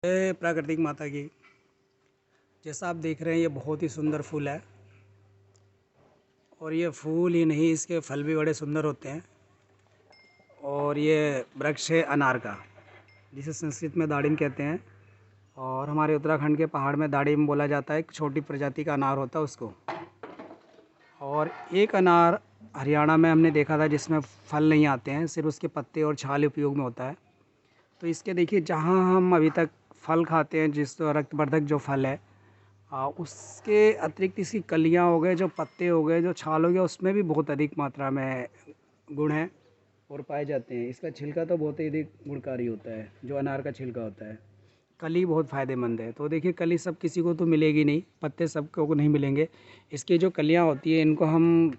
जय प्राकृतिक माता की। जैसा आप देख रहे हैं ये बहुत ही सुंदर फूल है और ये फूल ही नहीं इसके फल भी बड़े सुंदर होते हैं। और ये वृक्ष है अनार का, जिसे संस्कृत में दाड़िम कहते हैं और हमारे उत्तराखंड के पहाड़ में दाड़िम बोला जाता है। एक छोटी प्रजाति का अनार होता है उसको। और एक अनार हरियाणा में हमने देखा था जिसमें फल नहीं आते हैं, सिर्फ उसके पत्ते और छाल उपयोग में होता है। तो इसके देखिए जहाँ हम अभी तक फल खाते हैं, जिस रक्तवर्धक जो फल है उसके अतिरिक्त इसकी कलियाँ हो गए, जो पत्ते हो गए, जो छाल हो गया, उसमें भी बहुत अधिक मात्रा में गुण हैं और पाए जाते हैं। इसका छिलका तो बहुत ही अधिक गुणकारी होता है, जो अनार का छिलका होता है। कली बहुत फ़ायदेमंद है। तो देखिए कली सब किसी को तो मिलेगी नहीं, पत्ते सबको नहीं मिलेंगे। इसकी जो कलियाँ होती है इनको हम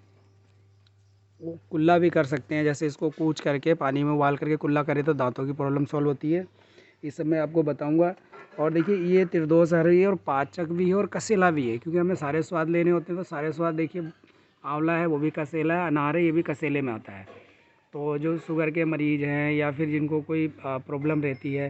वो कुल्ला भी कर सकते हैं। जैसे इसको कूच करके पानी में उबाल करके कुल्ला करें तो दांतों की प्रॉब्लम सॉल्व होती है। इस सब मैं आपको बताऊंगा। और देखिए ये त्रिदोष हरी है और पाचक भी है और कसेला भी है, क्योंकि हमें सारे स्वाद लेने होते हैं। तो सारे स्वाद देखिए, आंवला है वो भी कसेला है, अनार है ये भी कसेले में आता है। तो जो शुगर के मरीज़ हैं या फिर जिनको कोई प्रॉब्लम रहती है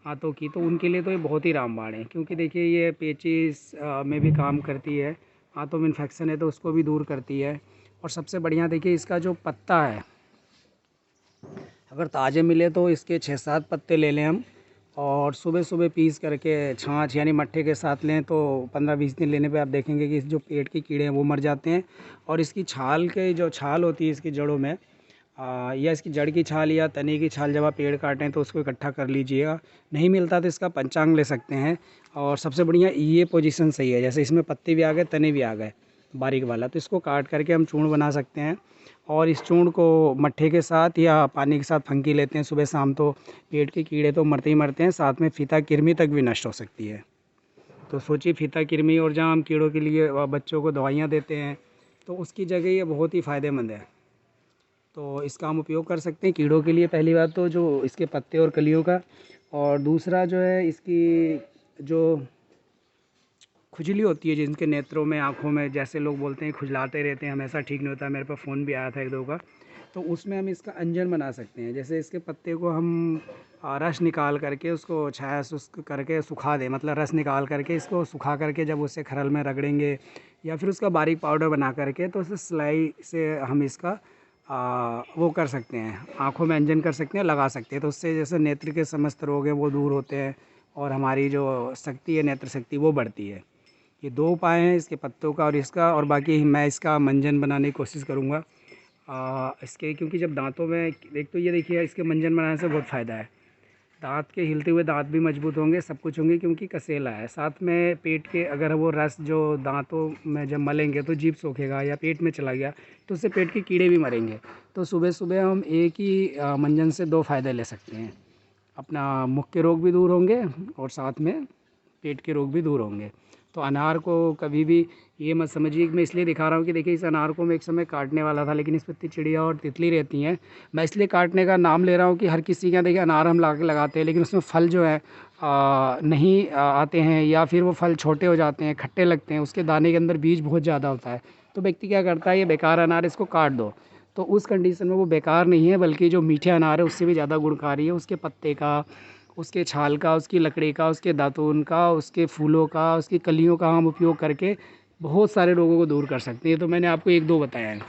हाथों की, तो उनके लिए तो ये बहुत ही रामबाण है। क्योंकि देखिए ये पेचिस में भी काम करती है, हाथों में इन्फेक्शन है तो उसको भी दूर करती है। और सबसे बढ़िया देखिए इसका जो पत्ता है, अगर ताज़े मिले तो इसके 6-7 पत्ते ले लें हम और सुबह सुबह पीस करके छाछ यानी मट्ठे के साथ लें तो 15-20 दिन लेने पे आप देखेंगे कि जो पेट के कीड़े हैं वो मर जाते हैं। और इसकी छाल के जो छाल होती है इसकी जड़ों में या इसकी जड़ की छाल या तने की छाल जब आप पेड़ काटें तो उसको इकट्ठा कर लीजिएगा। नहीं मिलता तो इसका पंचांग ले सकते हैं। और सबसे बढ़िया ये पोजीशन सही है, जैसे इसमें पत्ते भी आ गए, तने भी आ गए बारीक वाला, तो इसको काट करके हम चूर्ण बना सकते हैं। और इस चूर्ण को मट्ठे के साथ या पानी के साथ फंकी लेते हैं सुबह शाम, तो पेट के कीड़े तो मरते ही मरते हैं, साथ में फीता कृमि तक भी नष्ट हो सकती है। तो सोचिए फीता कृमि, और जहाँ हम कीड़ों के लिए बच्चों को दवाइयाँ देते हैं तो उसकी जगह ये बहुत ही फ़ायदेमंद है। तो इसका हम उपयोग कर सकते हैं कीड़ों के लिए। पहली बात तो जो इसके पत्ते और कलियों का, और दूसरा जो है इसकी जो खुजली होती है जिनके नेत्रों में, आँखों में, जैसे लोग बोलते हैं खुजलाते रहते हैं हमेशा, ठीक नहीं होता। मेरे पास फ़ोन भी आया था एक दो का, तो उसमें हम इसका अंजन बना सकते हैं। जैसे इसके पत्ते को हम रस निकाल करके उसको छाया शुष्क करके सुखा दें, मतलब रस निकाल करके इसको सुखा करके जब उसे खरल में रगड़ेंगे या फिर उसका बारीक पाउडर बना करके, तो उसे सिलाई से हम इसका वो कर सकते हैं, आँखों में अंजन कर सकते हैं, लगा सकते हैं। तो उससे जैसे नेत्र के समस्त रोग हैं वो दूर होते हैं और हमारी जो शक्ति है, नेत्र शक्ति, वो बढ़ती है। ये दो उपाय हैं इसके पत्तों का और इसका। और बाकी मैं इसका मंजन बनाने की कोशिश करूँगा इसके, क्योंकि जब दांतों में एक तो ये देखिए इसके मंजन बनाने से बहुत फ़ायदा है। दांत के हिलते हुए दांत भी मजबूत होंगे, सब कुछ होंगे, क्योंकि कसेला है। साथ में पेट के अगर वो रस जो दांतों में जब मलेंगे तो जीभ सूखेगा या पेट में चला गया तो उससे पेट के कीड़े भी मरेंगे। तो सुबह सुबह हम एक ही मंजन से दो फ़ायदे ले सकते हैं, अपना मुख के रोग भी दूर होंगे और साथ में पेट के रोग भी दूर होंगे। तो अनार को कभी भी ये मत समझिए कि मैं इसलिए दिखा रहा हूँ कि देखिए इस अनार को मैं एक समय काटने वाला था, लेकिन इस पर इतनी चिड़िया और तितली रहती हैं। मैं इसलिए काटने का नाम ले रहा हूँ कि हर किसी के यहाँ देखिए अनार हम ला के लगाते हैं, लेकिन उसमें फल जो है नहीं आते हैं, या फिर वो फल छोटे हो जाते हैं, खट्टे लगते हैं, उसके दाने के अंदर बीज बहुत ज़्यादा होता है। तो व्यक्ति क्या करता है, ये बेकार अनार, इसको काट दो। तो उस कंडीशन में वो बेकार नहीं है, बल्कि जो मीठे अनार है उससे भी ज़्यादा गुणकारी है। उसके पत्ते का, उसके छाल का, उसकी लकड़ी का, उसके दातून का, उसके फूलों का, उसकी कलियों का हम उपयोग करके बहुत सारे रोगों को दूर कर सकते हैं। तो मैंने आपको एक दो बताया है।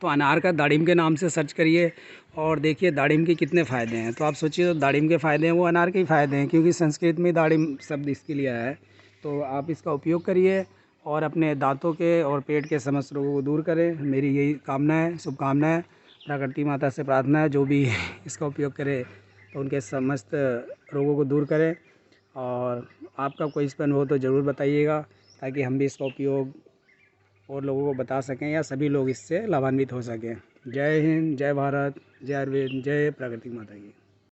तो अनार का दाड़िम के नाम से सर्च करिए और देखिए दाड़िम के कितने फ़ायदे हैं। तो आप सोचिए तो दाड़िम के फ़ायदे हैं वो अनार के ही फ़ायदे हैं, क्योंकि संस्कृत में दाड़िम शब्द इसके लिए आया है। तो आप इसका उपयोग करिए और अपने दांतों के और पेट के समस्त रोगों को दूर करें। मेरी यही कामना है, शुभकामना है। प्रकृति माता से प्रार्थना है जो भी इसका उपयोग करे तो उनके समस्त रोगों को दूर करें। और आपका कोई इस पर अनुभव तो ज़रूर बताइएगा, ताकि हम भी इसका उपयोग और लोगों को बता सकें या सभी लोग इससे लाभान्वित हो सकें। जय हिंद, जय भारत, जय अरविंद, जय प्रकृति माता की।